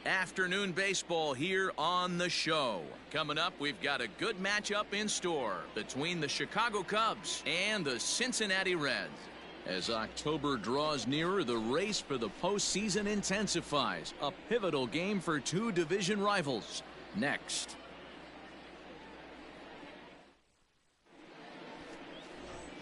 Afternoon baseball here on the show. Coming up, we've got a good matchup in store between the Chicago Cubs and the Cincinnati Reds. As October draws nearer, the race for the postseason intensifies. A pivotal game for two division rivals. Next.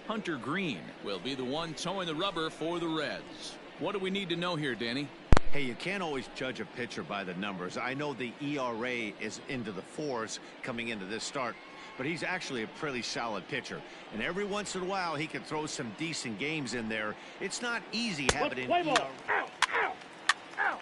Hunter Green will be the one towing the rubber for the Reds. What do we need to know here, Danny? Hey, you can't always judge a pitcher by the numbers. I know the ERA is into the 4s coming into this start, but he's actually a pretty solid pitcher. And every once in a while, he can throw some decent games in there. It's not easy having an ERA. Ow, ow, ow.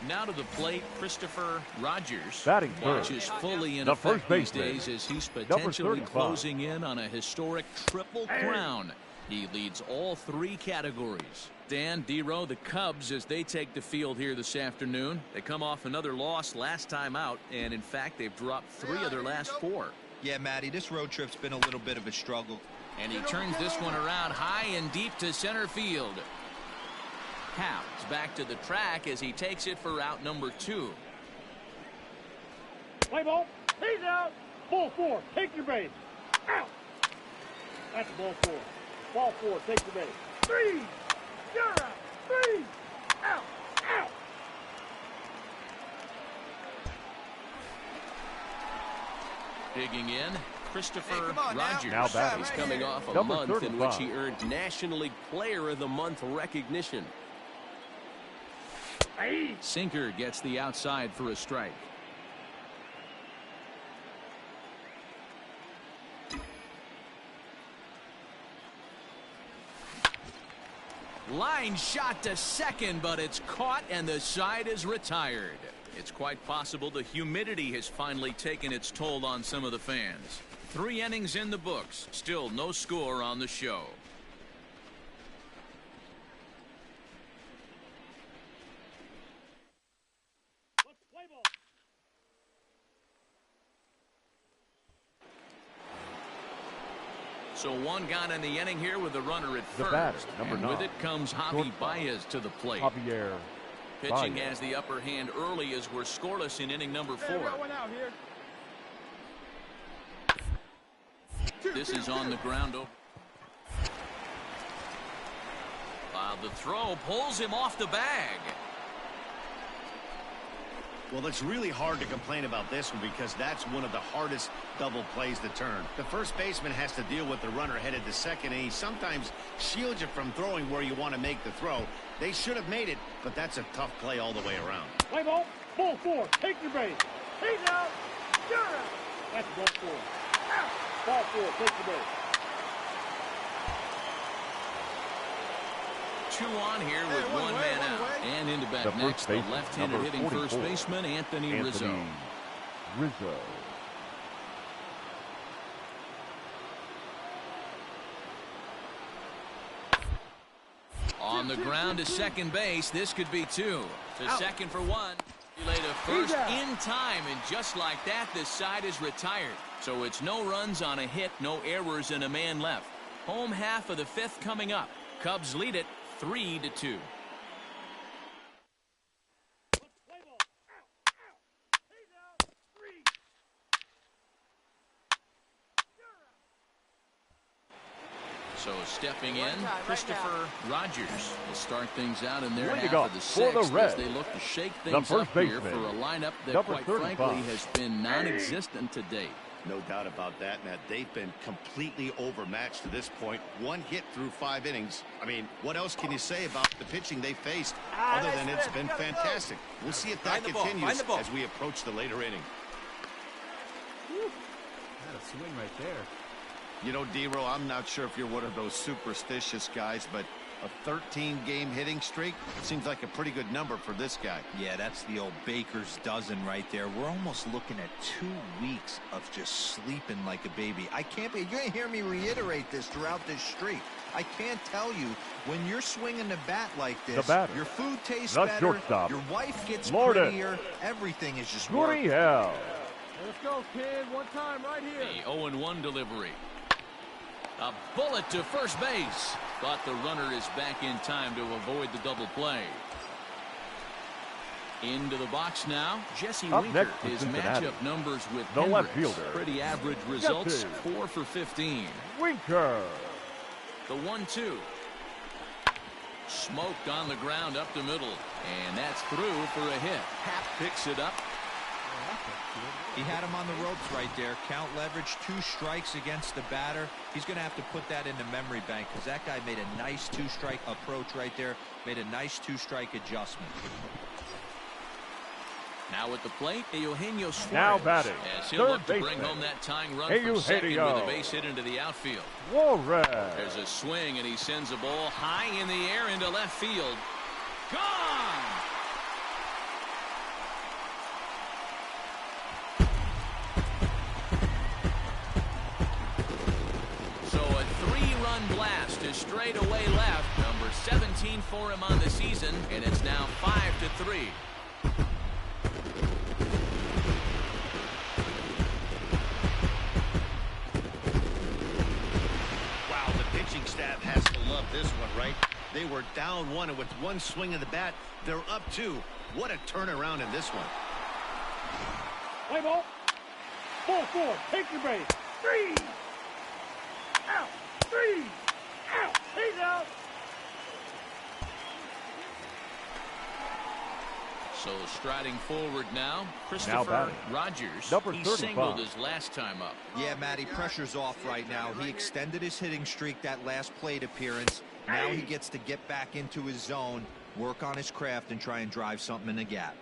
Now to the plate, Christopher Rogers Batting watches first. fully in The effect first these baseman, days as he's number potentially 35. closing in on a historic triple crown. He leads all three categories. Dan, D-Row, the Cubs, as they take the field here this afternoon. They come off another loss last time out, and in fact, they've dropped 3 of their last 4. Yeah, Matty, this road trip's been a little bit of a struggle. And he turns this one around high and deep to center field. House back to the track as he takes it for out number 2. Play ball. He's out. Ball 4. Take your base. Out. That's ball 4. Ball 4. Take the base. 3. You're out. 3. Out. Out. Digging in, Christopher on now. Rogers. Now batting. He's coming off a Number month in which 35. he earned National League Player of the Month recognition. Hey. Sinker gets the outside for a strike. Line shot to second, but it's caught and the side is retired. It's quite possible the humidity has finally taken its toll on some of the fans. 3 innings in the books. Still no score on the show. Play ball. So 1 gone in the inning here with the runner at The first. batter, number and 9. with it comes Javi Shortstop. Baez to the plate. Javier Pitching Baez. has the upper hand early as we're scoreless in inning number 4. Out here. This is on the ground. The throw pulls him off the bag. Well, it's really hard to complain about this one because that's one of the hardest double plays to turn. The first baseman has to deal with the runner headed to second, and he sometimes shields you from throwing where you want to make the throw. They should have made it, but that's a tough play all the way around. Play ball. Ball 4. Take your base. He's out. You're out. That's ball 4. Out. Ball 4. Take the base. 2 on here with 1 man out. And into bat The next, first the baseman, left-handed number hitting first 44, baseman, Anthony Rizzo. Rizzo. On the ground to second base. This could be 2. To Out. second for 1. He laid a first in time, and just like that, this side is retired. So it's no runs on a hit, no errors, and a man left. Home half of the 5th coming up. Cubs lead it 3-2. Play ball. Out. Out. He's out. 3. So stepping in, Christopher Rogers will start things out in their Leading half up of the for the 6th as Reds, they look to shake the things up first here baseman, for a lineup that, number quite 35. frankly, has been non-existent to date. No doubt about that, Matt. They've been completely overmatched to this point. 1 hit through 5 innings. I mean, what else can you say about the pitching they faced other than it's been fantastic? We'll see if that continues as we approach the later inning. Had a swing right there. You know, D-Row, I'm not sure if you're one of those superstitious guys, but a 13-game hitting streak seems like a pretty good number for this guy. Yeah, that's the old baker's dozen right there. We're almost looking at 2 weeks of just sleeping like a baby. I can't be. You're going to hear me reiterate this throughout this streak. I can't tell you, when you're swinging the bat like this, batter, your food tastes the better, shortstop, your wife gets Lorden. prettier, everything is just Gurriel. Let's go, kid. One time right here. The 0-1 delivery. A bullet to first base. But the runner is back in time to avoid the double play. Into the box now, Jesse Up Winker. next for His Cincinnati, matchup numbers with the left Hendricks. fielder, Pretty average results, Jesse 4 for 15. Winker. The 1-2. Smoked on the ground up the middle. And that's through for a hit. Hap picks it up. He had him on the ropes right there. Count leverage, 2 strikes against the batter. He's going to have to put that in the memory bank because that guy made a nice 2-strike approach right there. Made a nice 2-strike adjustment. Now at the plate, Eugenio Suarez. Now batting, as he'll look to third bring baseman, home that tying run from second with a base hit into the outfield. Suarez. There's a swing, and he sends a ball high in the air into left field. Gone! So a 3-run blast to straightaway left. Number 17 for him on the season, and it's now 5-3. Wow, the pitching staff has to love this one, right? They were down 1, and with 1 swing of the bat, they're up 2. What a turnaround in this one. Play ball. Ball 4. Take your base. 3. Out. 3. Out. He's out. So striding forward now, Christopher batting, Rogers. number He 35. singled his last time up. Yeah, Matty, pressure's off right now. He extended his hitting streak that last plate appearance. Now he gets to get back into his zone, work on his craft, and try and drive something in the gap.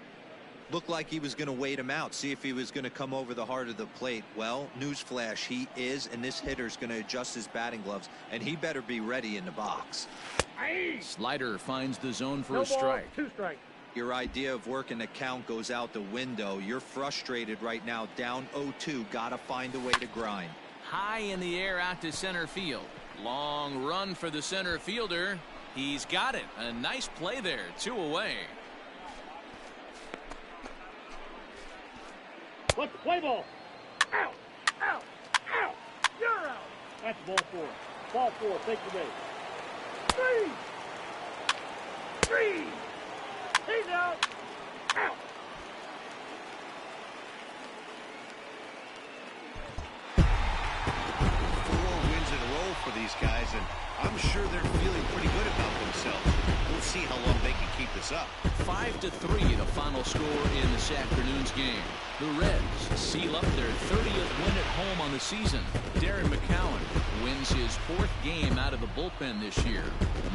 Looked like he was going to wait him out, see if he was going to come over the heart of the plate. Well, newsflash, he is, and this hitter's going to adjust his batting gloves, and he better be ready in the box. Slider finds the zone for No a strike. ball, 2 strikes. Your idea of working the count goes out the window. You're frustrated right now, down 0-2. Got to find a way to grind. High in the air out to center field. Long run for the center fielder. He's got it. A nice play there. 2 away. Let's play ball. Out. Out. Out. You're out. That's ball 4. Ball 4. Take the base. 3. 3. He's out. Out. For these guys, and I'm sure they're feeling pretty good about themselves. We'll see how long they can keep this up. 5-3 the final score in this afternoon's game. The Reds seal up their 30th win at home on the season. Darren McCowan wins his 4th game out of the bullpen this year.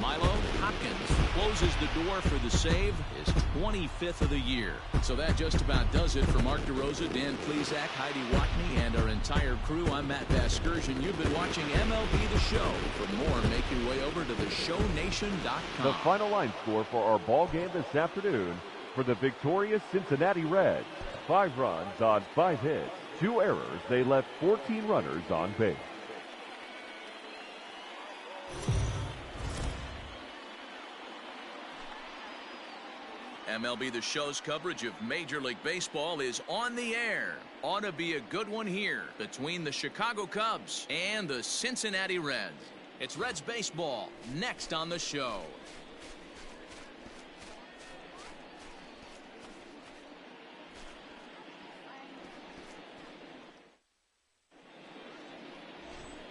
Milo Hopkins closes the door for the save, his 25th of the year. So that just about does it for Mark DeRosa, Dan Plesac, Heidi Watney, and our entire crew. I'm Matt Vasgersian. You've been watching MLB The Show. For more, make your way over to theshownation.com. The final line score for our ball game this afternoon for the victorious Cincinnati Reds. 5 runs on 5 hits, 2 errors. They left 14 runners on base. MLB The Show's coverage of Major League Baseball is on the air. Ought to be a good one here between the Chicago Cubs and the Cincinnati Reds. It's Reds baseball next on the show.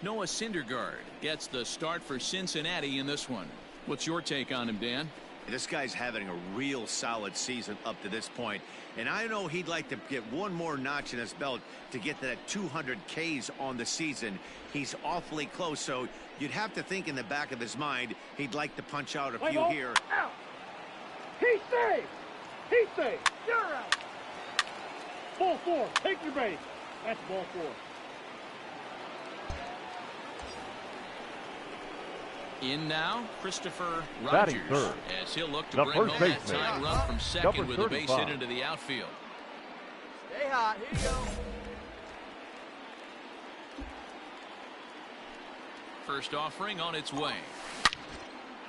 Noah Cindergard gets the start for Cincinnati in this one. What's your take on him, Dan? This guy's having a real solid season up to this point, and I know he'd like to get one more notch in his belt to get to that 200 Ks on the season. He's awfully close, so you'd have to think in the back of his mind he'd like to punch out a few here. Out. He's safe. He's safe. You're out. Ball 4. Take your base. That's ball 4. In now, Christopher Batting Rogers, third, as he'll look to the bring first home that baseman, tying run from second number with a base 35. hit into the outfield. Stay hot. Here you go. First offering on its way.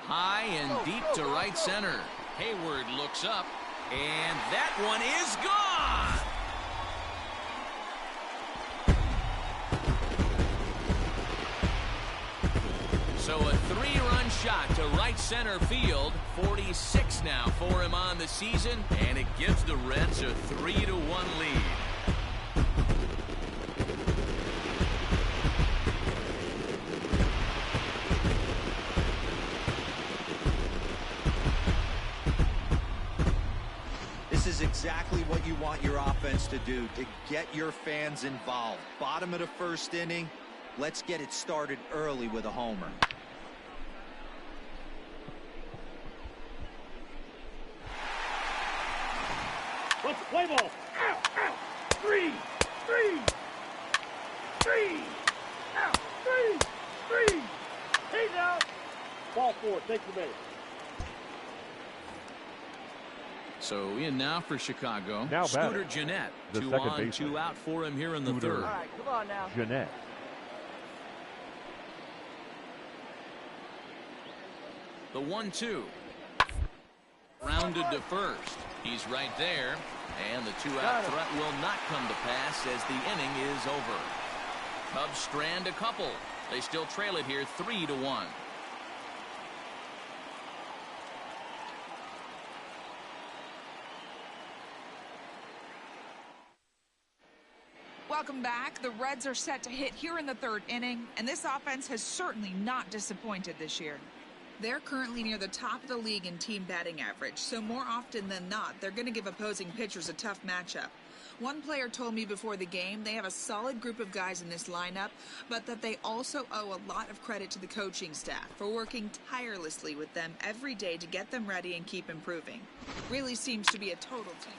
High and deep to right center. Hayward looks up, and that one is gone. So a 3-run shot shot to right center field. 46 now for him on the season, and it gives the Reds a 3-1 lead. This is exactly what you want your offense to do, to get your fans involved. Bottom of the first inning, let's get it started early with a homer. Let's play ball. Out, out. 3, 3, 3. Out, 3, 3. He's out. Ball 4, take the base. So in now for Chicago. Now Scooter batting, Jeanette. the 2 second on, baseman. 2 out for him here in the Scooter third. All right, come on now. Jeanette. The 1-2. Rounded to first. He's right there. And the 2-out threat will not come to pass as the inning is over. Cubs strand a couple. They still trail it here 3-1. Welcome back. The Reds are set to hit here in the third inning, and this offense has certainly not disappointed this year. They're currently near the top of the league in team batting average, so more often than not, they're going to give opposing pitchers a tough matchup. One player told me before the game they have a solid group of guys in this lineup, but that they also owe a lot of credit to the coaching staff for working tirelessly with them every day to get them ready and keep improving. Really seems to be a total team.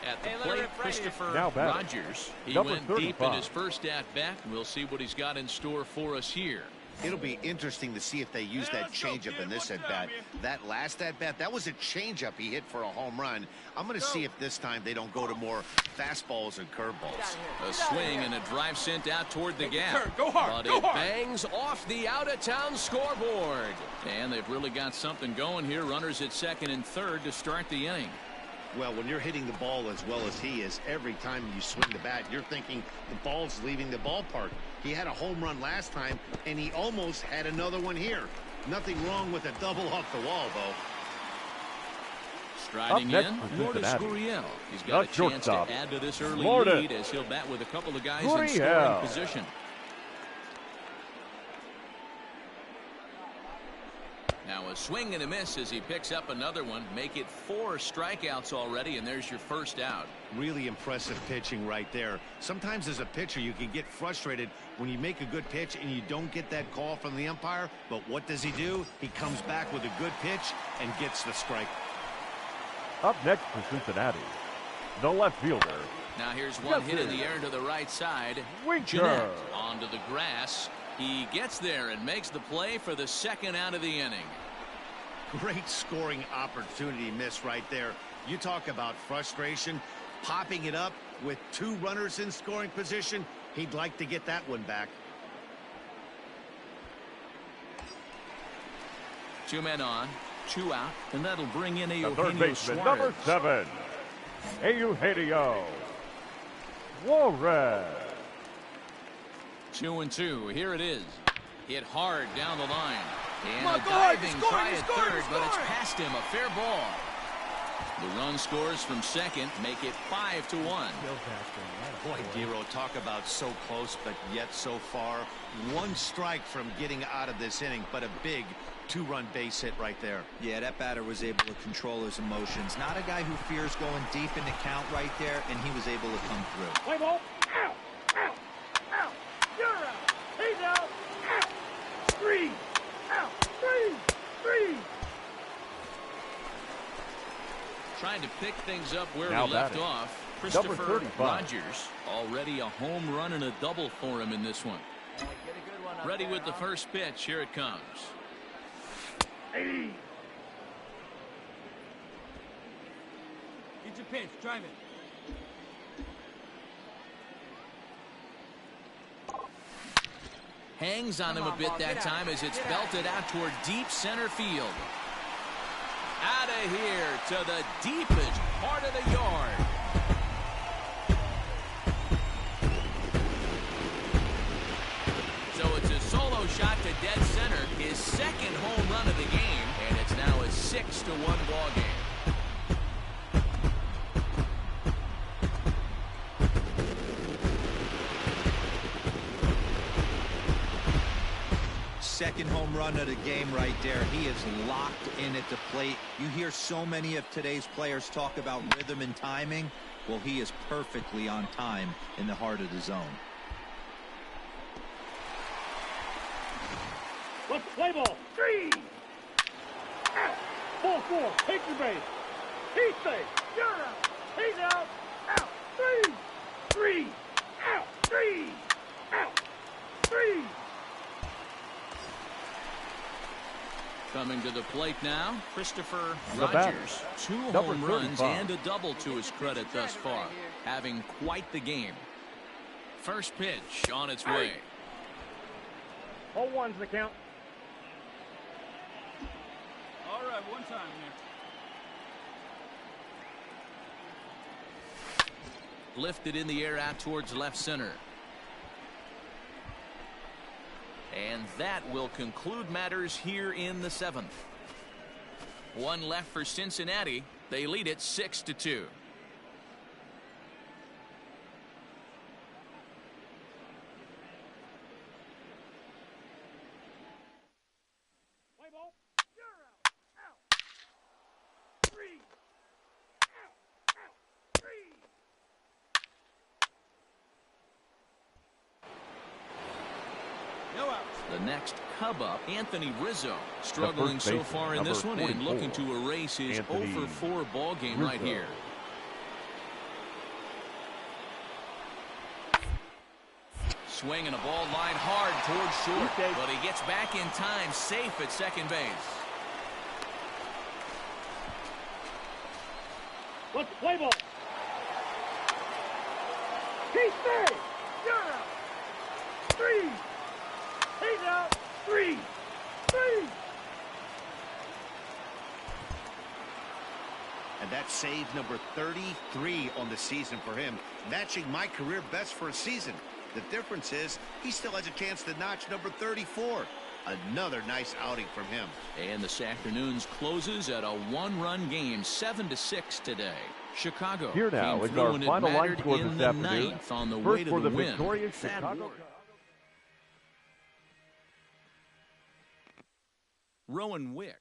At the plate, Christopher Rogers. He Number went 35. deep in his first at-bat. We'll see what he's got in store for us here. It'll be interesting to see if they use that changeup in this at-bat. That last at-bat, that was a changeup he hit for a home run. I'm going to see if this time they don't go to more fastballs and curveballs. A swing and a drive sent out toward the gap. Go hard, But it bangs off the out-of-town scoreboard. And they've really got something going here. Runners at second and third to start the inning. Well, when you're hitting the ball as well as he is, every time you swing the bat, you're thinking the ball's leaving the ballpark. He had a home run last time, and he almost had another one here. Nothing wrong with a double off the wall, though. Striding in, Lourdes Gurriel. He's got a chance to add to this early lead as he'll bat with a couple of guys in scoring position. Now a swing and a miss as he picks up another one. Make it 4 strikeouts already, and there's your first out. Really impressive pitching right there. Sometimes as a pitcher you can get frustrated when you make a good pitch and you don't get that call from the umpire. But what does he do? He comes back with a good pitch and gets the strike. Up next for Cincinnati, the left fielder. Now here's one hit in the air to the right side. Jeanette onto the grass. He gets there and makes the play for the second out of the inning. Great scoring opportunity miss right there. You talk about frustration, popping it up with 2 runners in scoring position. He'd like to get that one back. 2 men on, 2 out, and that'll bring in The third Eugenio baseman, Suarez. number 7, Eugenio Suarez. 2-2. Here it is. Hit hard down the line. And Come on, a go hard, diving you're try scoring, at you're scoring, third, you're but it's scoring. past him. A fair ball. The run scores from second, make it 5-1. Boy, Dero, talk about so close, but yet so far. 1 strike from getting out of this inning, but a big 2-run base hit right there. Yeah, that batter was able to control his emotions. Not a guy who fears going deep in the count right there, and he was able to come through. Play ball. Out, out, out. You're out. He's out. Out. 3. Out. 3, 3. Trying to pick things up where Now we left batting, off. number Christopher 35. Rogers. Already a home run and a double for him in this one. Ready with the first pitch. Here it comes. Hey. Get your pitch. Drive it. Hangs on him a bit that time as it's belted out toward deep center field. Out of here to the deepest part of the yard. shot to dead center, his second home run of the game, and it's now a 6-1 ball game. Second home run of the game right there. He is locked in at the plate. You hear so many of today's players talk about rhythm and timing. Well, he is perfectly on time in the heart of the zone. Let's play ball. 3. Out. Ball 4. Take your base. He's safe. You're out. He's out. Out. 3. 3. Out. 3. Out. 3. Coming to the plate now, Christopher The batter, Rogers. 2 number home runs 35. and a double to his credit thus far, having quite the game. First pitch on its way. All one's the count. All right, one time here. Lifted in the air out towards left center. And that will conclude matters here in the 7th. One left for Cincinnati. They lead it 6-2. Play ball. You're out. Out. 3. Out. Out. 3. No outs. The next Cub up, Anthony Rizzo, struggling so baseman, far in this one number and looking 44, to erase his Anthony 0-for-4 ball game right Rizzo. here. Swinging a ball line hard towards short, but he gets back in time, safe at second base. Let's play ball. He's safe. You're out. 3. He's out. 3. 3. And that's save number 33 on the season for him, matching my career best for a season. The difference is he still has a chance to notch number 34. Another nice outing from him. And this afternoon's closes at a 1-run game, 7-6 today. Chicago Here now came is through our and it final line mattered score in this the afternoon. 9th on the way First to for the the win. victorious Thad Chicago Ward. Rowan Wick.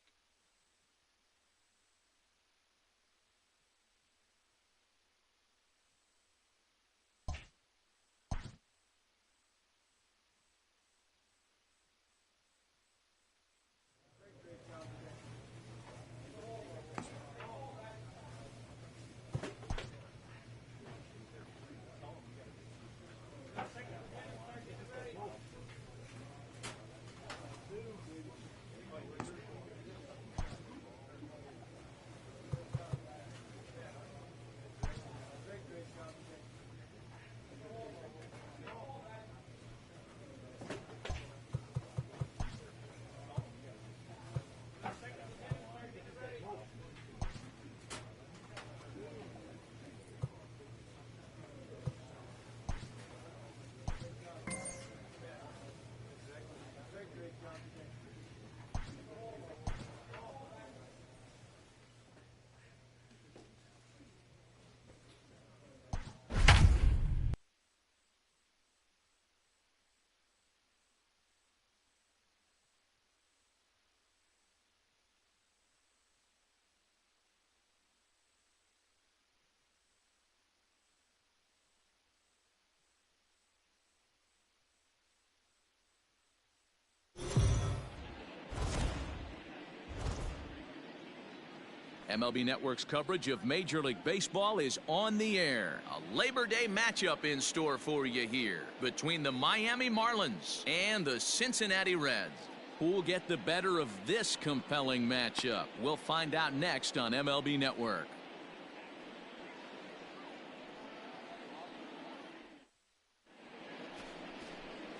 MLB Network's coverage of Major League Baseball is on the air. A Labor Day matchup in store for you here between the Miami Marlins and the Cincinnati Reds. Who'll get the better of this compelling matchup? We'll find out next on MLB Network.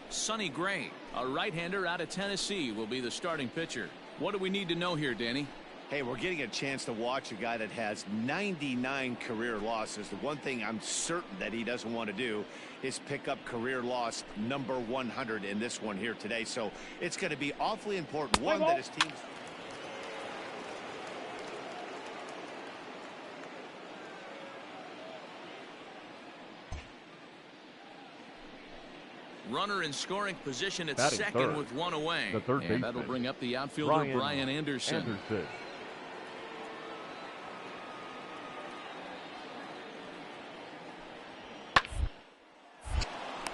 Sonny Gray, a right-hander out of Tennessee, will be the starting pitcher. What do we need to know here, Danny? Hey, we're getting a chance to watch a guy that has 99 career losses. The one thing I'm certain that he doesn't want to do is pick up career loss number 100 in this one here today. So it's going to be awfully important. One, that his team's... Runner in scoring position at Batting second third. with one away. The third baseman, and that'll bring up the outfielder, Brian Anderson.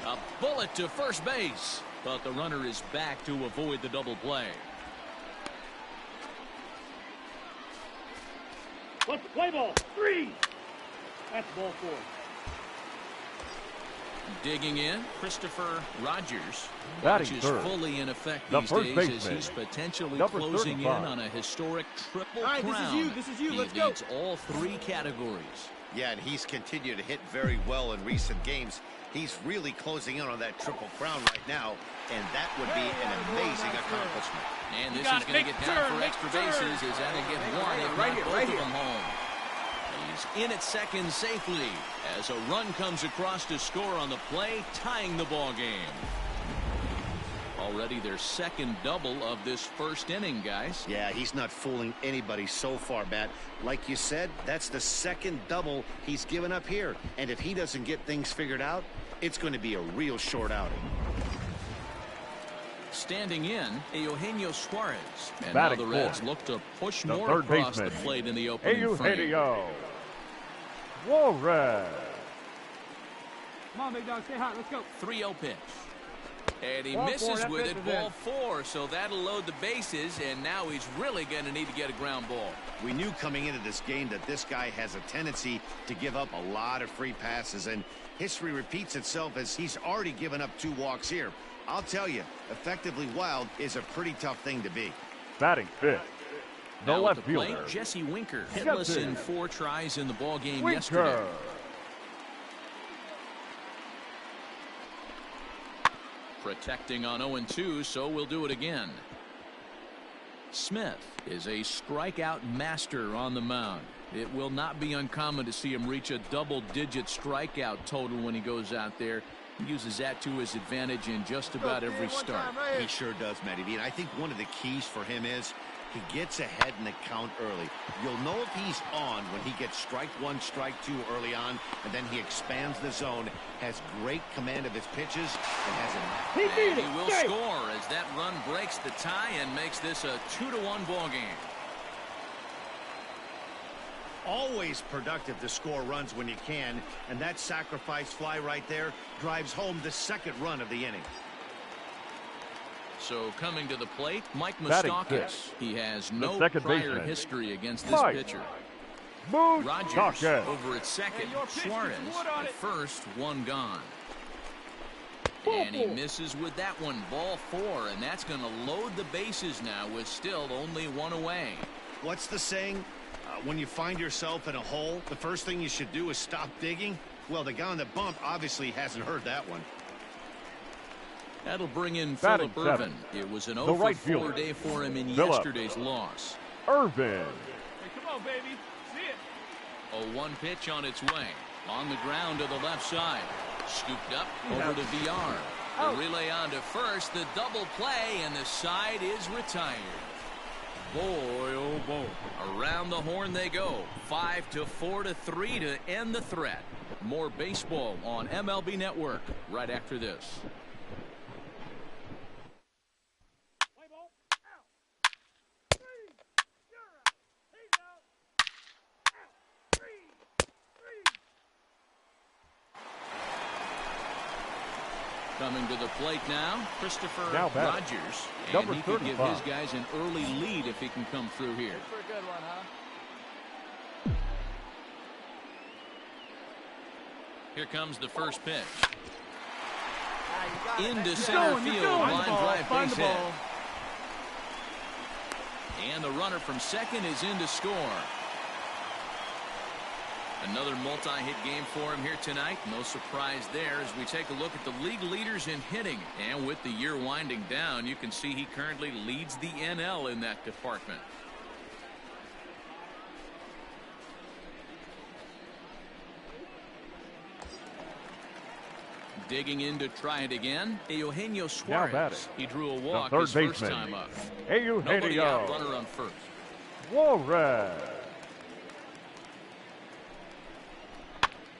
A bullet to first base, but the runner is back to avoid the double play. Let's play ball. 3. That's ball 4. Digging in, Christopher Rogers. Batting Which is third. fully in effect The these first days baseman, as he's potentially number closing in 35. on a historic triple All right, crown. this is you. He Let's go. leads all 3 categories. Yeah, and he's continued to hit very well in recent games. He's really closing in on that triple crown right now, and that would be an amazing accomplishment. And this got is it. going to Make get the down turn, for make extra the turn. bases as that'll get one, if Right not here, both right of here. them home. He's in at second safely as a run comes across to score on the play, tying the ball game. Already their second double of this first inning, guys. Yeah, he's not fooling anybody so far, Matt. Like you said, that's the second double he's given up here. And if he doesn't get things figured out, it's going to be a real short outing. Standing in, Eugenio Suarez. And Batting now the Reds fourth. look to push The more third across the baseman, plate in the opening frame. Eugenio Suarez. Come on, big dog. Stay hot. Let's go. 3-0 pitch. And he Ball misses 4, that with pitch it, is ball in. 4, so that'll load the bases, and now he's really going to need to get a ground ball. We knew coming into this game that this guy has a tendency to give up a lot of free passes, and history repeats itself as he's already given up 2 walks here. I'll tell you, effectively wild is a pretty tough thing to be. Batting fifth, the Now left at the plate, fielder, Jesse Winker, Gets hitless it. in 4 tries in the ball game Winker. yesterday. Protecting on 0-2, so we'll do it again. Smith is a strikeout master on the mound. It will not be uncommon to see him reach a double-digit strikeout total when he goes out there. He uses that to his advantage in just about every start. He sure does, Matty B. And I think one of the keys for him is he gets ahead in the count early. You'll know if he's on when he gets strike 1, strike 2 early on, and then he expands the zone, has great command of his pitches, and has a... And he will score as that run breaks the tie and makes this a 2-1 ball game. Always productive to score runs when you can, and that sacrifice fly right there drives home the second run of the inning. So coming to the plate, Mike Batting Moustakas. fifth, He has the no second prior baseman, history against this Mike pitcher. Moustakas. Rogers over at second. Hey, your pitch, Suarez get some wood on at it. first, 1 gone. And he misses with that one, ball 4, and that's going to load the bases now with still only 1 away. What's the saying? When you find yourself in a hole, the first thing you should do is stop digging. Well, the guy on the bump obviously hasn't heard that one. That'll bring in Batting Phillip Irvin. seventh, It was an the 0 right for 4 fielder, day for him in Phillip yesterday's loss. Irvin. Hey, come on, baby. See it. A 1 pitch on its way. On the ground to the left side. Scooped up over to VR. The relay on to first. The double play, and the side is retired. Boy, oh boy. Around the horn they go. 5-4-3 to end the threat. More baseball on MLB Network right after this. Play ball. Out. 3. You're out. He's out. Out. 3. 3. Coming to the plate now, Christopher Now batting, Rogers. And number he could give 35. his guys an early lead if he can come through here. For a good one, huh? Here comes the first pitch. Ah, Into You're center going, you're field, going. line drive Find base the hit. ball. And the runner from second is in to score. Another multi-hit game for him here tonight. No surprise there as we take a look at the league leaders in hitting. And with the year winding down, you can see he currently leads the NL in that department. Digging in to try it again, Eugenio Now batting, Suarez. He drew a walk third his first baseman, time up. Nobody out, runner on first. Suarez.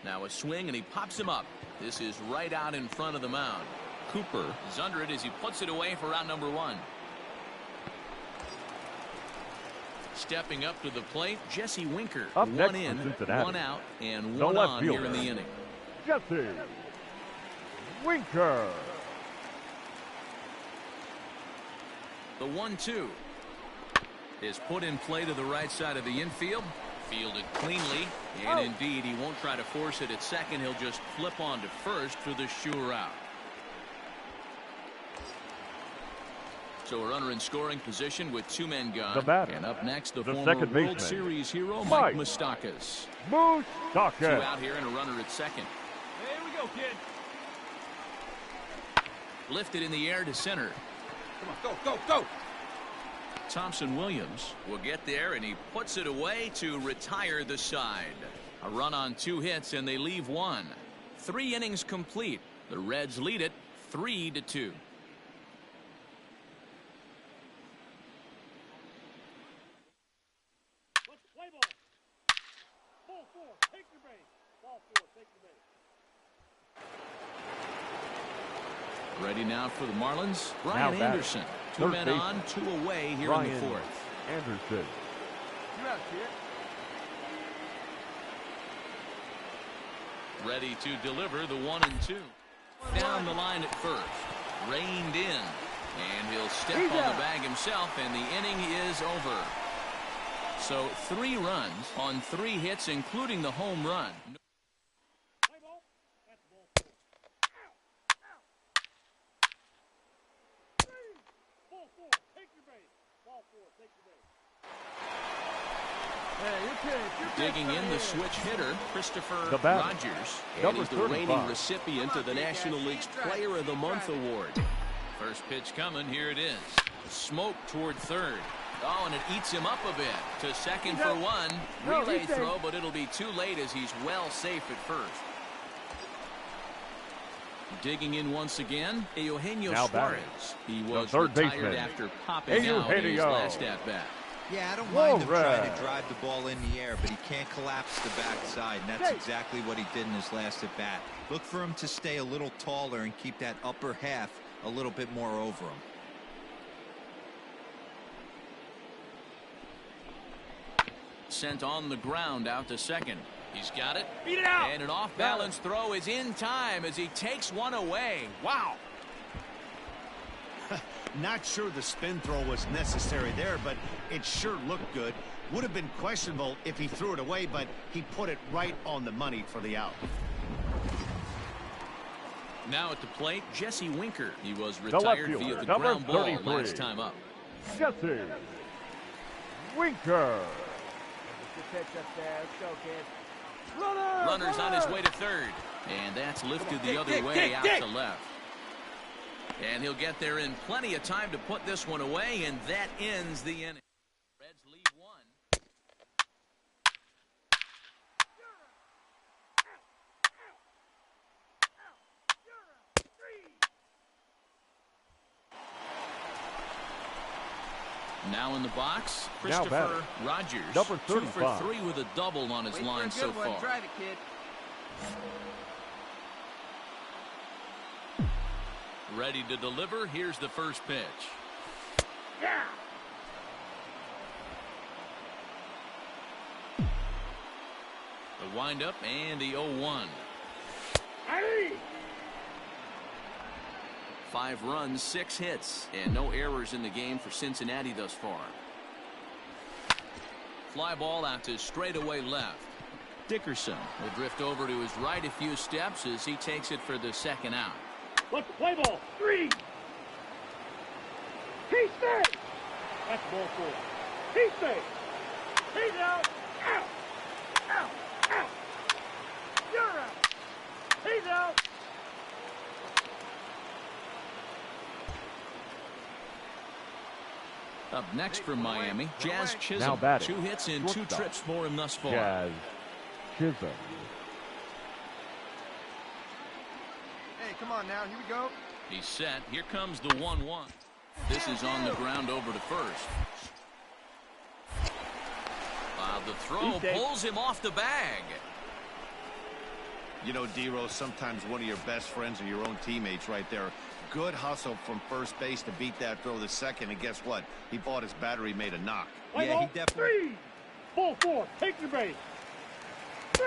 Now a swing, and he pops him up. This is right out in front of the mound. Cooper is under it as he puts it away for out number one. Stepping up to the plate, Jesse Winker. Up One next in, for Cincinnati, one out, and the one left on here in fielder, the inning. Jesse Winker. The 1-2 is put in play to the right side of the infield. Fielded cleanly, and indeed he won't try to force it at second. He'll just flip on to first for the sure out. So a runner in scoring position with two men gone. The batter, and up next, the former second World baseman, Series hero, Mike Moustakas. Moustakas. Two out here and a runner at second. Here we go, kid. Lifted in the air to center. Come on, go, go, go. Thompson Williams will get there, and he puts it away to retire the side. A run on 2 hits, and they leave 1. 3 innings complete. The Reds lead it 3-2. Let's play ball. Ball 4, take your base. Ball 4, take your base. Ready now for the Marlins, Now Brian batting, Anderson. 2 third men baseman, on, 2 away here Brian in the 4th. Anderson. You out, kid. Ready to deliver the 1-2. Down the line at first. Reined in. And he'll step on the bag himself, and the inning is over. So 3 runs on 3 hits, including the home run. Play ball. That's ball 4. Out. Out. 3. Ball 4, take your base. Ball 4, take your base. Hey, your pitch, Digging in the switch hitter, The Christopher batter, Rogers. And number he's the reigning 35. recipient of the National League's Player of the Month award. First pitch coming, here it is. Smoke toward third. Oh, and it eats him up a bit. To second for 1. Relay throw, but it'll be too late as he's well safe at first. Digging in once again, Eugenio Now Suarez. batting, He was third retired baseman, after popping out in his last at-bat. Yeah, I don't mind him trying Suarez. to drive the ball in the air, but he can't collapse the backside, and that's exactly what he did in his last at-bat. Look for him to stay a little taller and keep that upper half a little bit more over him. Sent on the ground out to second. He's got it. Beat it out. And an off-balance throw is in time as he takes one away. Wow. Not sure the spin throw was necessary there, but it sure looked good. Would have been questionable if he threw it away, but he put it right on the money for the out. Now at the plate, Jesse Winker. He was left retired fielder, via the number ground ball 33. last time up. Jesse Winker. Pitch up there. Let's go, kid. Runner's on his way to third. And that's lifted the other way out to left. And he'll get there in plenty of time to put this one away, and that ends the inning. Reds lead 1. Now in the box, Christopher batting, Rogers. number 2 for 35. 3 with a double on his line so far. Drive it, kid. Ready to deliver. Here's the first pitch. Yeah. The windup and the 0-1. Hey. 5 runs, 6 hits, and no errors in the game for Cincinnati thus far. Fly ball out to straightaway left. Dickerson will drift over to his right a few steps as he takes it for the second out. Let's play ball. 3. He stays. That's ball 4. He stays. He's out. Out. Out. Out. You're out. He's out. Up next from Miami, Jazz Now Chisholm. batting, 2 hits and 2 shortstop, trips for him thus far. Jazz Chisholm. Hey, come on now. Here we go. He's set. Here comes the 1-1. This is on the ground over to first. The throw pulls him off the bag. You know, D-Rose, sometimes one of your best friends are your own teammates right there. Good hustle from first base to beat that throw to second, and guess what? He bought his battery made a knock. Yeah, he definitely. 3. Ball 4, take your base. 3.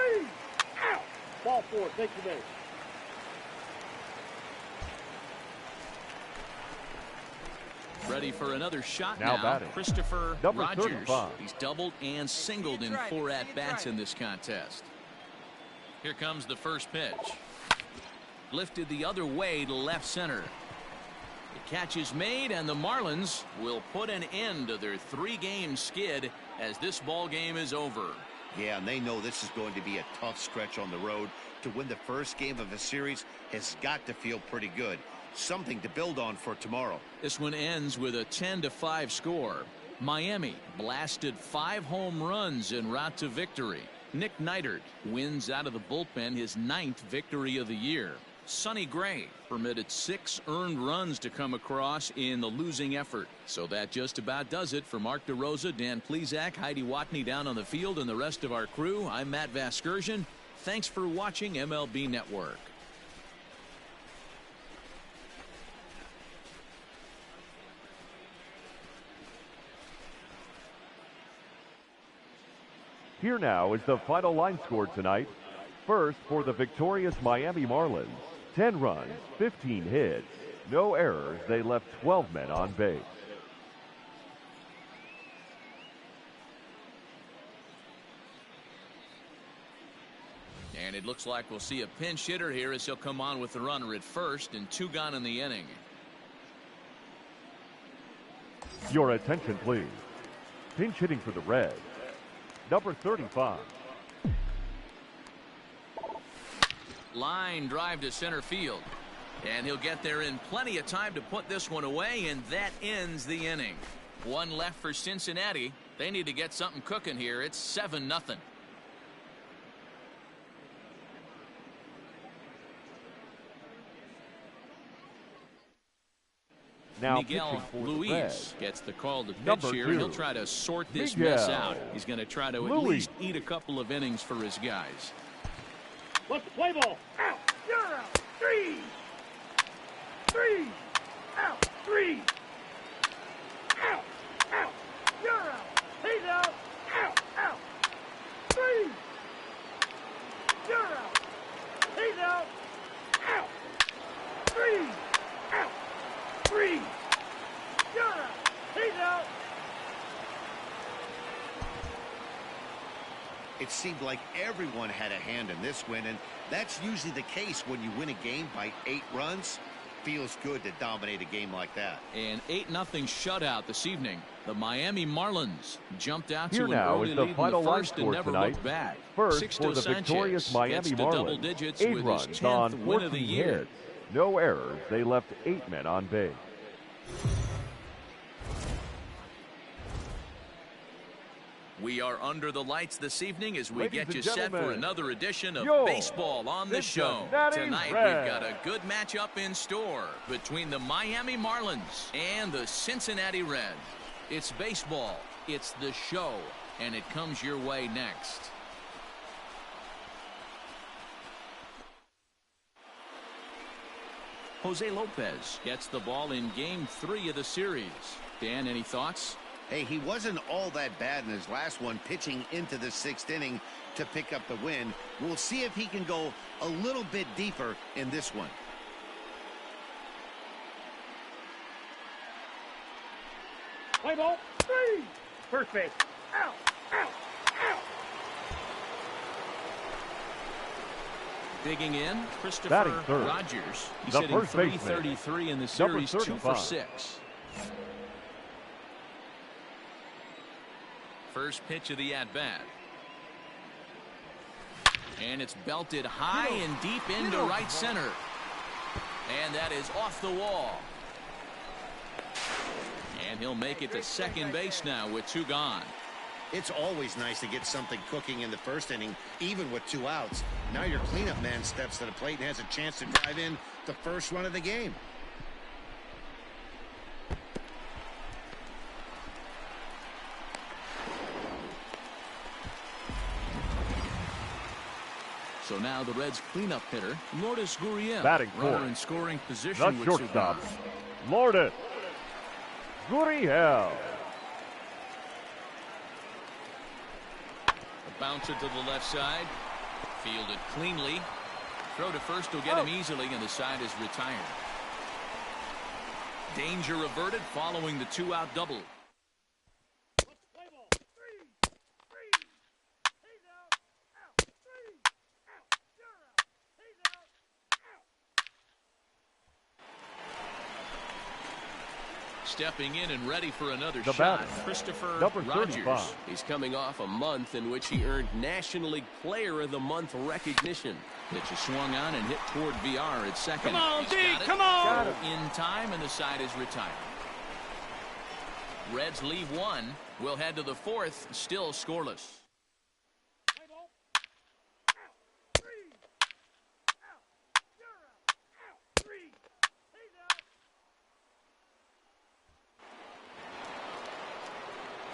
Out. Ball 4, take your base. Ready for another shot now. Batting. Christopher Number Rogers. 35. He's doubled and singled in 4 at-bats in this contest. Here comes the first pitch. Lifted the other way to left center. The catch is made, and the Marlins will put an end to their 3-game skid as this ball game is over. Yeah, and they know this is going to be a tough stretch on the road. To win the first game of a series has got to feel pretty good. Something to build on for tomorrow. This one ends with a 10-5 score. Miami blasted 5 home runs en route to victory. Nick Neidert wins out of the bullpen his 9th victory of the year. Sonny Gray permitted 6 earned runs to come across in the losing effort. So that just about does it for Mark DeRosa, Dan Plesac, Heidi Watney down on the field, and the rest of our crew. I'm Matt Vasgersian. Thanks for watching MLB Network. Here now is the final line score tonight. First, for the victorious Miami Marlins, 10 runs, 15 hits, no errors. They left 12 men on base. And it looks like we'll see a pinch hitter here as he'll come on with the runner at first, and 2 gone in the inning. Your attention, please. Pinch hitting for the Reds, number 35. Line drive to center field, and he'll get there in plenty of time to put this one away, and that ends the inning. 1 left for Cincinnati. They need to get something cooking here. It's 7-0. Now Miguel Luis gets the call to pitch number here. 2. He'll try to sort this Miguel mess out. He's going to try to at least eat a couple of innings for his guys. What's the play ball? Out. You're out. 3. 3. Out. 3. Out. Out. You're out. He's out. Out. Out. 3. You're out. He's out. Out. 3. Out. 3. You're out. He's out. It seemed like everyone had a hand in this win, and that's usually the case when you win a game by 8 runs. Feels good to dominate a game like that. An 8-0 shutout this evening. The Miami Marlins jumped out Here to an now early is the lead final in the line first and score never tonight. looked back. First, Sixto for the Sanchez victorious Miami gets to double Marlins, digits 8 with runs his on 10th win of the 14 year. hits, no errors. They left 8 men on base. We are under the lights this evening as we Ladies get and you set for gentlemen, another edition of your baseball on the show. Cincinnati Tonight Reds. we've got a good matchup in store between the Miami Marlins and the Cincinnati Reds. It's baseball, it's the show, and it comes your way next. Jose Lopez gets the ball in Game 3 of the series. Dan, any thoughts? Hey, he wasn't all that bad in his last one, pitching into the 6th inning to pick up the win. We'll see if he can go a little bit deeper in this one. Play ball. 3. First base. Out. Out. Out. Digging in, Christopher Batting third, Rogers. He's the hitting first baseman, .333 in the number series, 2 for 35. 6. First pitch of the at-bat. And it's belted high and deep into right center. And that is off the wall. And he'll make it to second base now with 2 gone. It's always nice to get something cooking in the first inning, even with 2 outs. Now your cleanup man steps to the plate and has a chance to drive in the first run of the game. So now the Reds' cleanup hitter, Lourdes Gurriel. Batting runner fourth, in scoring position the with shortstop, Cindergard. Lourdes Gurriel. A bouncer to the left side. Fielded cleanly. Throw to first will get him easily, and the side is retired. Danger averted following the two-out double. Stepping in and ready for another The shot, batter, Christopher number Rogers. 35. He's coming off a month in which he earned National League Player of the Month recognition. Pitch is swung on and hit toward VR at second. Come on, He's D, got it. come on! In time, and the side is retired. Reds leave one. We'll head to the fourth, still scoreless.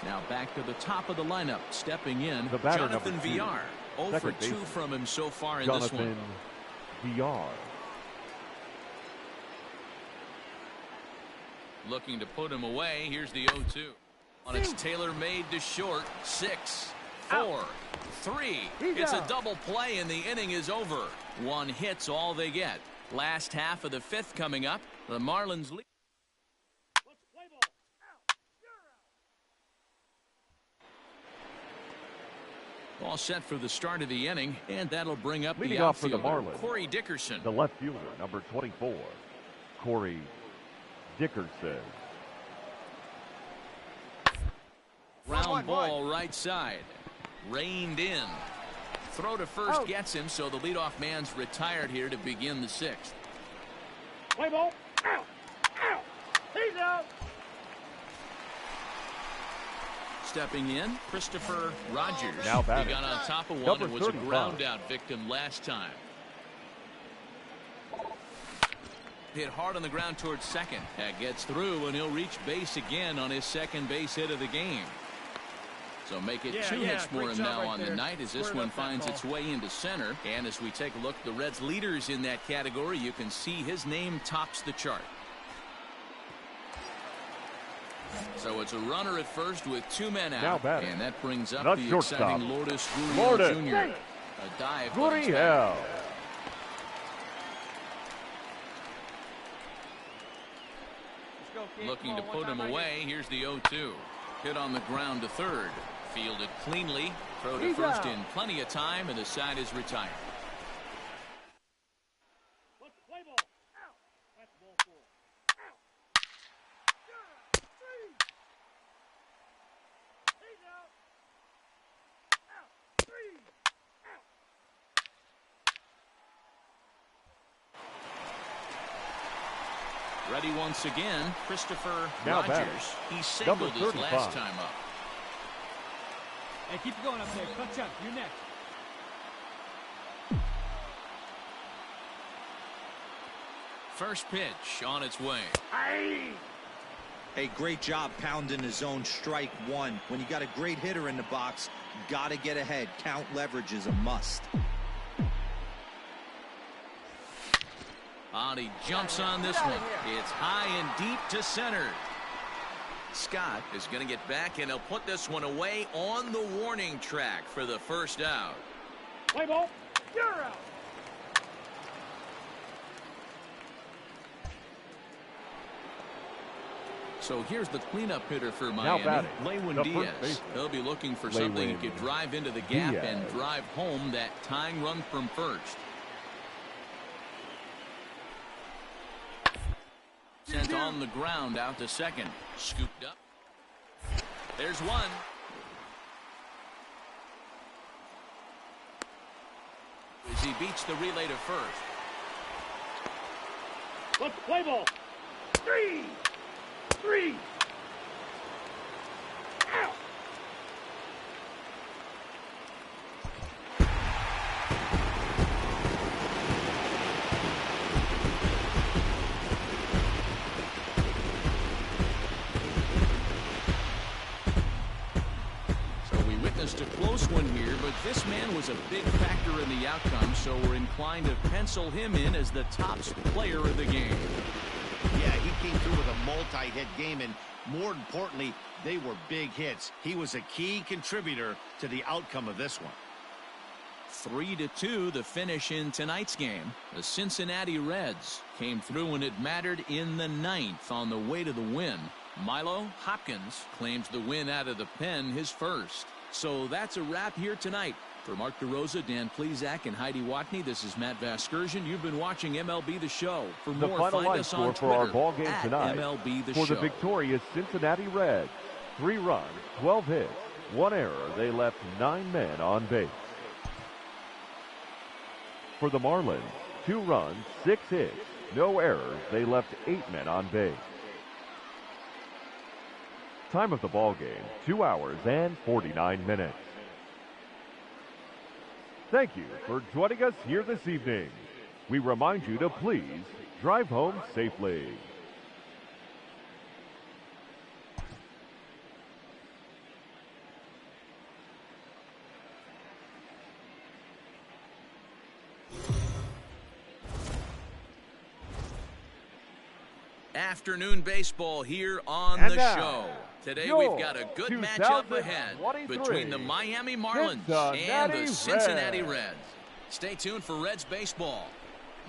Now back to the top of the lineup, stepping in, The batter, Jonathan number 2, VR. 0 for second 2 baseman, from him so far in this one. Jonathan VR. Looking to put him away. Here's the 0-2. On its tailor-made to short. 6, 4, 3. It's a double play, and the inning is over. 1 hit's all they get. Last half of the 5th coming up. The Marlins lead. All set for the start of the inning, and that'll bring up Leading the off for the outfielder, Marlins, Corey Dickerson. The left fielder, number 24, Corey Dickerson. Round ball right side. Reined in. Throw to first gets him, so the leadoff man's retired here to begin the 6th. Play ball. Out. Out. He's out. Stepping in, Christopher Rogers. Now He batting, got on top of one number and was a 35. ground out victim last time. Hit hard on the ground towards second. That gets through, and he'll reach base again on his second base hit of the game. So make it 2 hits for him now on the night as this one finds its way into center. And as we take a look at the Reds' leaders in that category, you can see his name tops the chart. So it's a runner at first with 2 men out. Now batting, and that brings up the the shortstop, exciting Lourdes Gurriel Lourdes Jr. A dive. Gurriel. Looking to put him away. Here's the 0-2. Hit on the ground to third. Fielded cleanly. Throw to first in plenty of time, and the side is retired. Play ball. Out. That's ball 4. Out. Three. He's out. Out. 3. Out. Ready once again, Christopher Now Rogers. batting, He singled number his 35. last time up. Hey, keep it going up there. Clutch up. You're next. First pitch on its way. Hey, great job pounding his own strike 1. When you got a great hitter in the box, got to get ahead. Count leverage is a must. He jumps on this one. It's high and deep to center. Scott is going to get back, and he'll put this one away on the warning track for the first out. Play ball. You're out. So here's the cleanup hitter for Now Miami, batting, Lewin the Diaz. first baseman, He'll be looking for something Lewin he could drive into the gap Diaz. and drive home that tying run from first. Sent on the ground out to second. Scooped up. There's one. As he beats the relay to first. Let's play ball. 3. 3. Out. close one here, but this man was a big factor in the outcome, so we're inclined to pencil him in as the top player of the game. Yeah, he came through with a multi-hit game, and more importantly, they were big hits. He was a key contributor to the outcome of this one. 3-2 the finish in tonight's game. The Cincinnati Reds came through when it mattered in the 9th on the way to the win. Milo Hopkins claims the win out of the pen, his first. So that's a wrap here tonight. For Mark DeRosa, Dan Plesac, and Heidi Watney, this is Matt Vasgersian. You've been watching MLB The Show. For the more, final find line us score on for our Twitter ball game tonight. MLB The for Show. the victorious Cincinnati Reds, 3 runs, 12 hits, 1 error. They left 9 men on base. For the Marlins, 2 runs, 6 hits, no errors. They left 8 men on base. Time of the ball game, 2 hours and 49 minutes. Thank you for joining us here this evening. We remind you to please drive home safely. Afternoon baseball here on And the now, show. Today your we've got a good matchup ahead between the Miami Marlins and the Cincinnati Reds. Stay tuned for Reds baseball.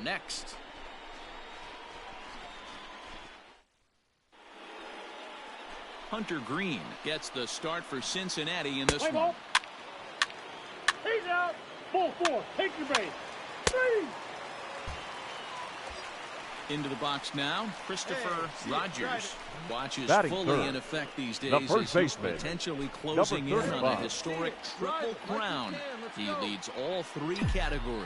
Next. Hunter Green gets the start for Cincinnati in this Play one. ball. He's out. Ball 4. Take your base. 3. Into the box now, Christopher Rogers watches Batting fully third, in effect these the days first as he's baseman, potentially closing in on a 35. historic triple crown. He leads all 3 categories.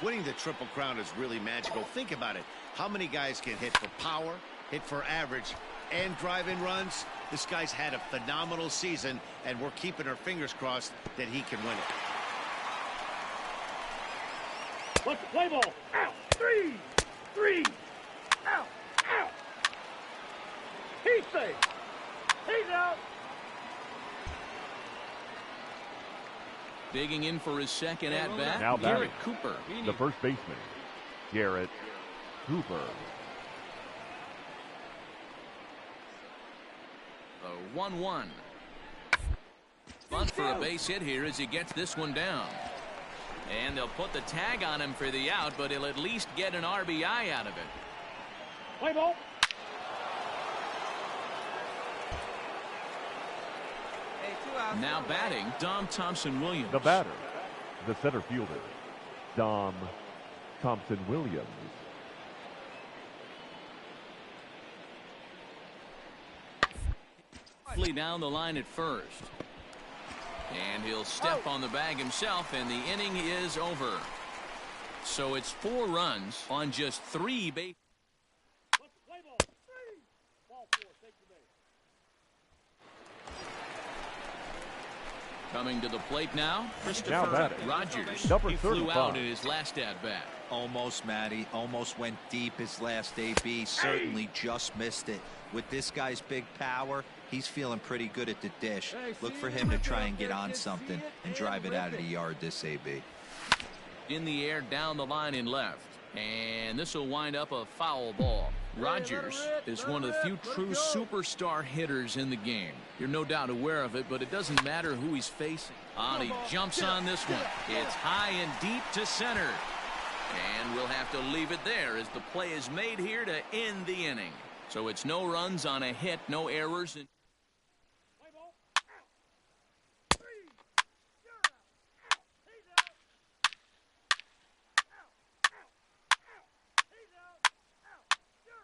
Winning the Triple Crown is really magical. Think about it. How many guys can hit for power, hit for average, and drive in runs? This guy's had a phenomenal season, and we're keeping our fingers crossed that he can win it. Let's play ball. Out. 3. 3. Out. Out. He's safe. He's out. Digging in for his second at-bat, Now Garrett batting. Cooper. The first baseman, Garrett Cooper. The 1-1. Bunt for a base hit here as he gets this one down. And they'll put the tag on him for the out, but he'll at least get an RBI out of it. Play ball. Now batting, Dom Thompson-Williams. The batter, the center fielder, Dom Thompson-Williams. Down the line at first. And he'll step on the bag himself, and the inning is over. So it's 4 runs on just 3 bases. Let's play ball. 3. Ball 4. Take your base. Coming to the plate now, Now Christopher batting. Rogers. Number He flew 35. out in his last at-bat. Almost, Matty. Almost went deep his last AB. Certainly just missed it. With this guy's big power, he's feeling pretty good at the dish. Look for him to try and get on something and drive it out of the yard this AB. In the air, down the line in left. And this will wind up a foul ball. Rogers is one of the few true superstar hitters in the game. You're no doubt aware of it, but it doesn't matter who he's facing. He jumps on this one. It's high and deep to center. And we'll have to leave it there as the play is made here to end the inning. So it's no runs on a hit, no errors. Play ball. Out. 3. You're out. Out. He's out. Out. Out. Out. He's out. Out. You're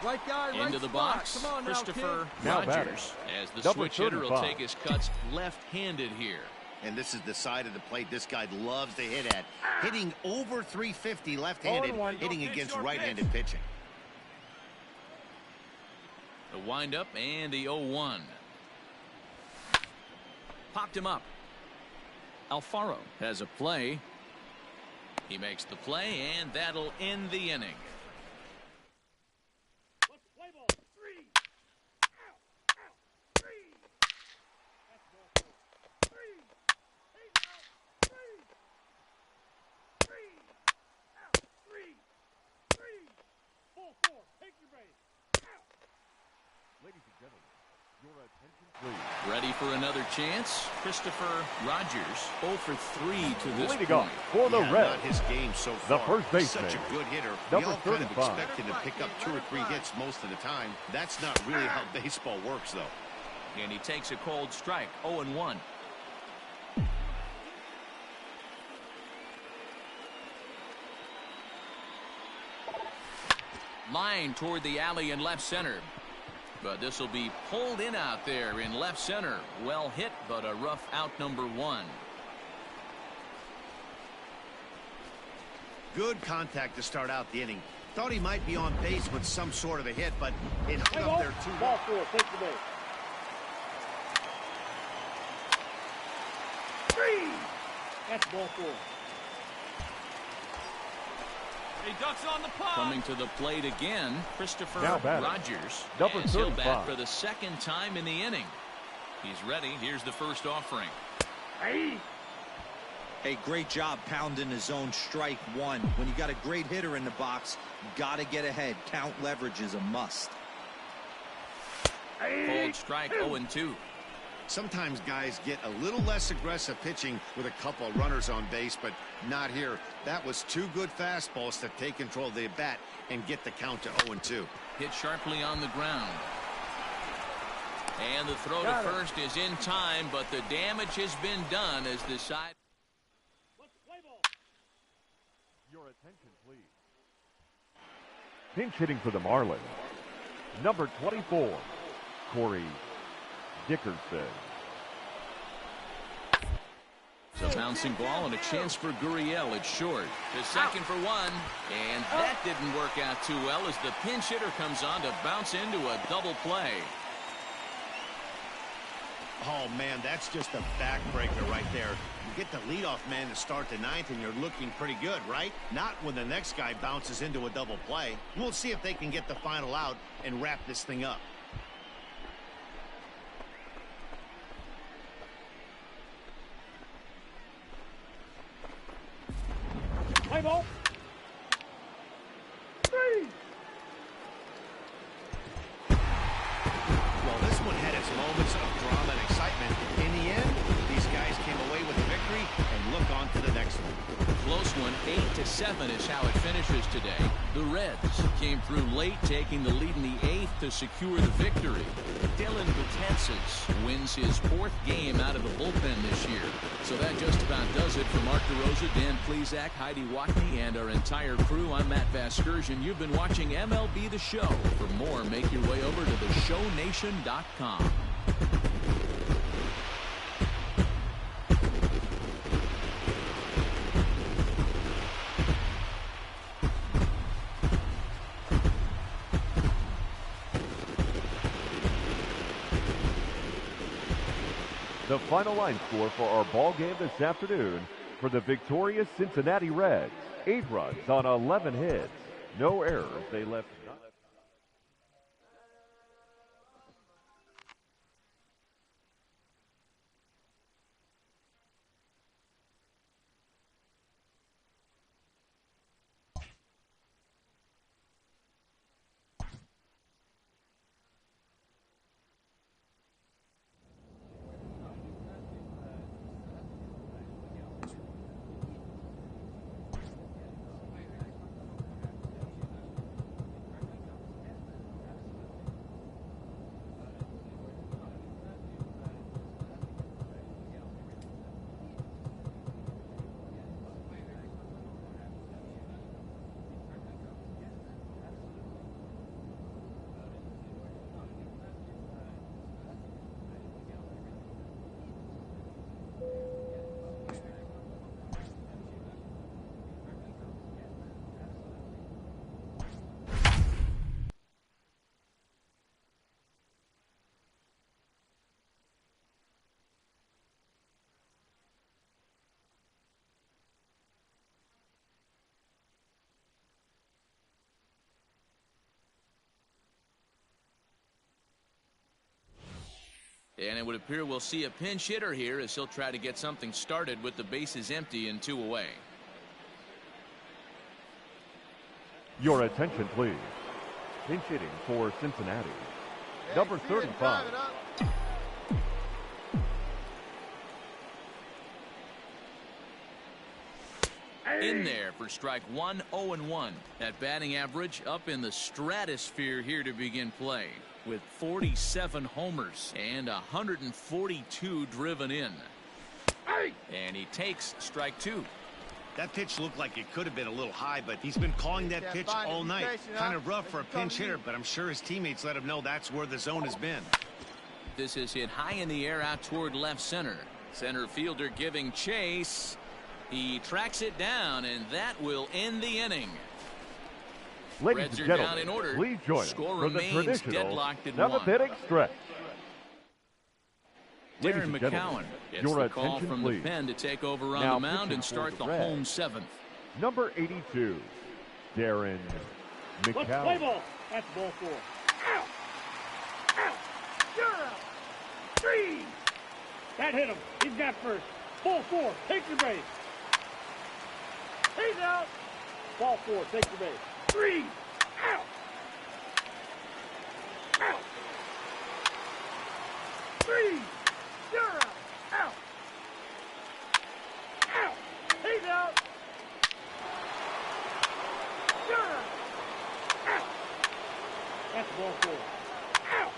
out. Right guy, right Into the spot. box, Come on now, Christopher kid. Now Rogers, batting. as the Number switch hitter will 35. take his cuts left-handed here. And this is the side of the plate this guy loves to hit at. Hitting over 350 left-handed, 0-1. hitting Don't against pitch your right-handed pitching. The windup and the 0-1. Popped him up. Alfaro has a play. He makes the play, and that'll end the inning. Let's play ball. 3. Out. Out. 3. Ladies and gentlemen, your attention please. Ready for another chance? Christopher Rogers 0 for 3 to this Leading point. off for the Yeah, Reds, not his game so the far. first baseman, Such a good hitter. number We all kind of 35. expect him to pick up 2 or 3 hits most of the time. That's not really how baseball works, though. And he takes a cold strike, 0-1. Line toward the alley in left center. But this will be pulled in out there in left center. Well hit, but a rough out, number 1. Good contact to start out the inning. Thought he might be on base with some sort of a hit, but it hung up there too. Ball 4, take the base. 3. That's ball 4. He ducks on the pop. Coming to the plate again, Christopher Now batting, Rogers. number And he'll 35. bat for the second time in the inning. He's ready. Here's the first offering. Hey. Hey, great job pounding the zone. Strike 1. When you got a great hitter in the box, got to get ahead. Count leverage is a must. Cold strike, 0-2. Sometimes guys get a little less aggressive pitching with a couple of runners on base, but not here. That was 2 good fastballs to take control of the bat and get the count to 0-2. Hit sharply on the ground. And the throw to first is in time, but the damage has been done as the side. Your attention please. Pinch hitting for the Marlins, number 24, Corey Dickerson. It's a bouncing ball and a chance for Gurriel. It's short. The second for 1. And that didn't work out too well as the pinch hitter comes on to bounce into a double play. Oh, man, that's just a backbreaker right there. You get the leadoff man to start the 9th, and you're looking pretty good, right? Not when the next guy bounces into a double play. We'll see if they can get the final out and wrap this thing up. Play ball. 3. Well, this one had its moments of drama and excitement. In the end, these guys came away with a victory and look on to the next one. Close one, 8-7 is how it finishes today. The Reds came through late, taking the lead in the 8th to secure the victory. Dylan Betances wins his 4th game out of the bullpen this year. So that just about does it for Mark DeRosa, Dan Plesac, Heidi Watney, and our entire crew. I'm Matt Vasgersian. You've been watching MLB The Show. For more, make your way over to theshownation.com. The final line score for our ball game this afternoon for the victorious Cincinnati Reds. 8 runs on 11 hits. No errors. They left none. And it would appear we'll see a pinch hitter here as he'll try to get something started with the bases empty and 2 away. Your attention, please. Pinch hitting for Cincinnati, Number 35. In there for strike one, 0-1. That batting average up in the stratosphere here to begin play, with 47 homers and 142 driven in. And he takes strike two. That pitch looked like it could have been a little high, but he's been calling that pitch all night. Kind of rough for a pinch hitter, but I'm sure his teammates let him know that's where the zone has been. This is hit high in the air out toward left center. Center fielder giving chase. He tracks it down, and that will end the inning. Ladies Reds and are gentlemen, down in order. please join us Score for the remains traditional deadlocked at 7th inning stretch. Darren Ladies and McCowan gentlemen, gets your the call attention, from please. the pen to take over on Now the mound pitching and start for the the Reds. home seventh. Number 82, Darren Let's play McCowan. ball. That's ball four. Out. Out. You're out. Three. That hit him. He's got first. Ball four. Take your base. He's out. Ball four. Take your base. Three. Out. Out. Three. You're out. Out. Out. He's out. You're out. Out. That's ball four. Out.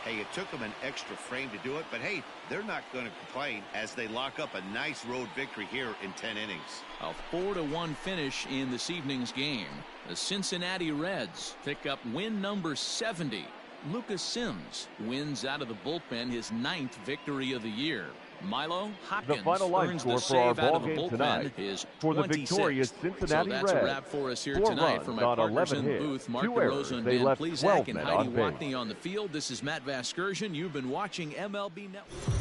Hey, it took them an extra frame to do it, but hey, they're not going to complain as they lock up a nice road victory here in 10 innings. A 4-1 finish in this evening's game. The Cincinnati Reds pick up win number 70. Lucas Sims wins out of the bullpen his 9th victory of the year. Milo Hopkins The final line earns score the for our save out ball of the game bullpen tonight is for the 26th. victorious Cincinnati So that's Reds. a wrap for us here 4 tonight. From my runs on partners 11 in the hits, booth, Mark 2 errors. DeRosa and They Dan left Plesac 12 and men Heidi on base. Watney on the field. This is Matt Vasgersian. You've been watching MLB Network.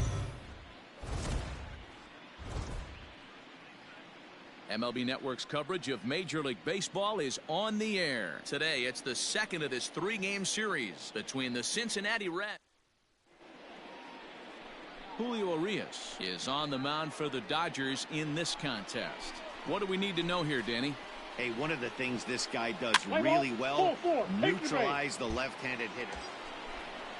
MLB Network's coverage of Major League Baseball is on the air. Today, it's the second of this 3-game series between the Cincinnati Reds. Julio Urias is on the mound for the Dodgers in this contest. What do we need to know here, Danny? Hey, one of the things this guy does Play really ball. well, Ball four. Take your neutralize the left-handed hitter.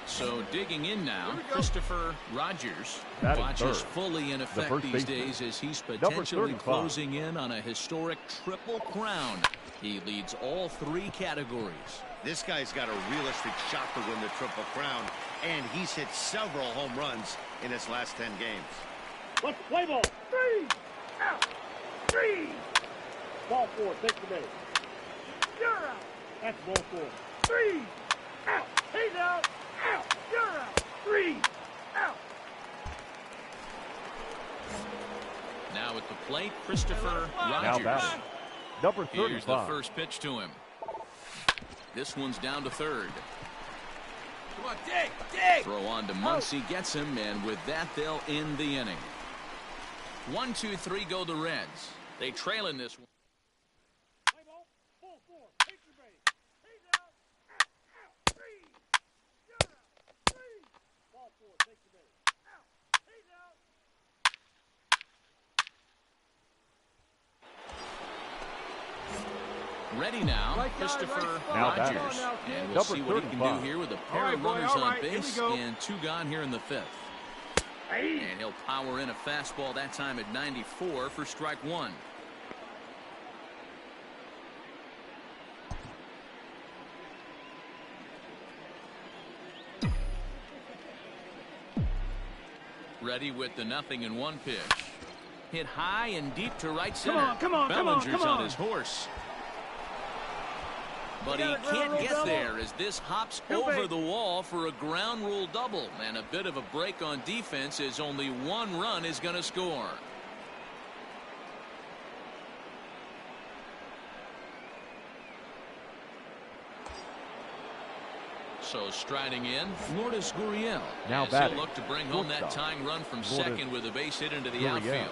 So digging in now, Christopher Rogers Batting watches third. fully in effect first these baseman. days as he's Number potentially 35. closing in on a historic triple crown. He leads all 3 categories. This guy's got a realistic shot to win the Triple Crown, and he's hit several home runs in his last 10 games. Let's play ball. Three. Out. Three. Ball four. Take the base. You're out. That's ball four. Three. Out. He's out. Out. You're out. Three. Out. Now at the plate, Christopher Now Rogers. batting, number Here's the 35. first pitch to him. This one's down to third. Come on, dig! Throw on to Muncy, gets him, and with that, they'll end the inning. 1-2-3 go the Reds. They trail in this one. Play ball. Ball four. Take your base. He's out. Out. Out. Three. You're out. Three. Ball four. Take your base. Out. He's out. Ready now, Right guy, Christopher right spot. Now Rogers. batting. Now, kid. And we'll Number see what he can 35. do here with a All pair right, of boy, runners all on right, here we base go. and 2 gone here in the 5th. And he'll power in a fastball that time at 94 for strike 1. Ready with the 0-1 pitch. Hit high and deep to right center. Come on, come on, Bellinger's come on. on his horse. But he got a ground can't rule get double. there as this hops Two over base. the wall for a ground rule double. And a bit of a break on defense as only 1 run is going to score. So striding in, Lourdes Gurriel. Now as batting, he'll look to bring home that shortstop, tying run from Lourdes second with a base hit into the Gurriel. outfield.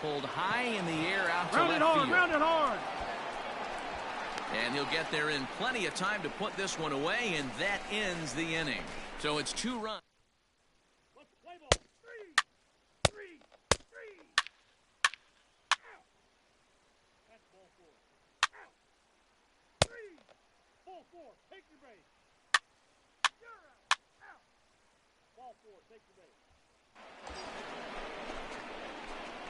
Pulled high in the air out to Round it left hard. field. Round it hard. And he'll get there in plenty of time to put this one away, and that ends the inning. So it's 2 runs. Let's play ball. Three. Three. Three. Out. That's ball four. take your base. You're out. Ball 4, take your base.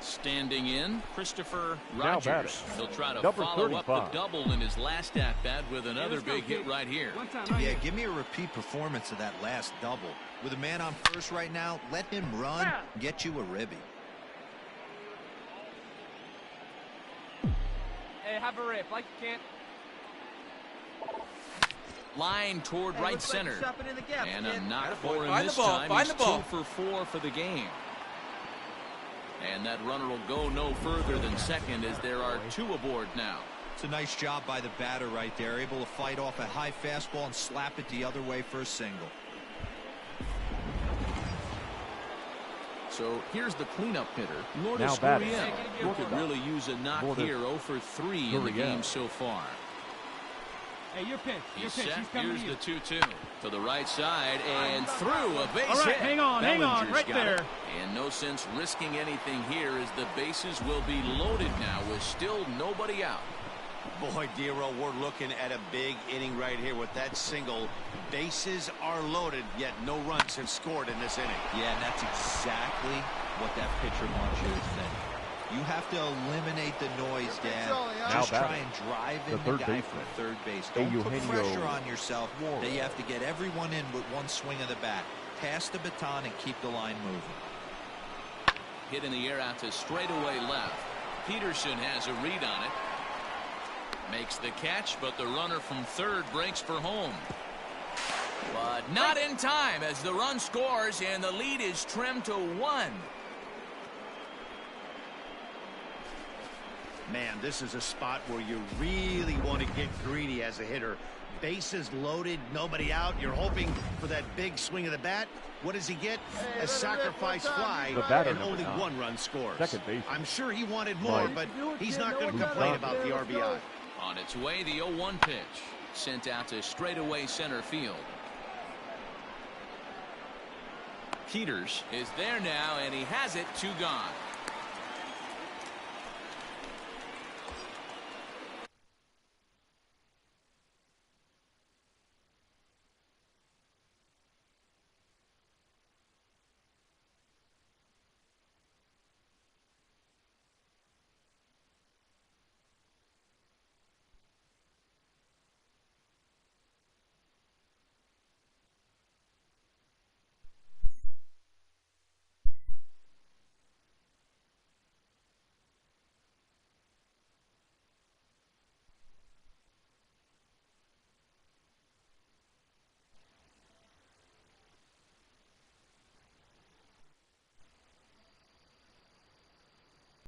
Standing in, Christopher Now Rogers. batting, He'll try to number follow up the 35. double in his last at-bat with another big hit right here. One time right Yeah, here. give me a repeat performance of that last double. With a man on first right now, let him run, get you a ribby. Hey, have a rip. Like you can't. Line toward Hey, right looks like center. you're shopping in the gap, And kid. a knock Atta for boy. him Find this the ball, time. find He's the ball. 2 for 4 for the game. And that runner will go no further than second as there are 2 aboard now. It's a nice job by the batter right there, able to fight off a high fastball and slap it the other way for a single. So here's the cleanup hitter, Lourdes Now batting. Gurriel, who could really use a knock Lourdes here. 0 for 3 in the Gurriel. game so far. Hey, your pitch. Your He's pitch. set. He's coming Here's to you. the 2-2 to the right side and through a base All right, hit. hang on, Bellinger's right got there. it. And no sense risking anything here as the bases will be loaded now with still nobody out. Boy, Dero, we're looking at a big inning right here with that single. Bases are loaded, yet no runs have scored in this inning. Yeah, and that's exactly what that pitcher wants you to think. You have to eliminate the noise, Dan. Now Just try batting, and drive the in the third guy baseman, for third base. Don't put Eugenio pressure on yourself Suarez. that you have to get everyone in with one swing of the bat. Pass the baton and keep the line moving. Hit in the air out to straightaway left. Peterson has a read on it. Makes the catch, but the runner from third breaks for home. But not in time as the run scores and the lead is trimmed to 1. Man, this is a spot where you really want to get greedy as a hitter. Bases loaded, nobody out. You're hoping for that big swing of the bat. What does he get? A sacrifice fly, The batter, and only number 9. 1 run scores. Second baseman. I'm sure he wanted more, Mike. but he's not going to He's complain done. about the RBI. On its way, the 0-1 pitch. Sent out to straightaway center field. Peters is there now, and he has it 2 gone.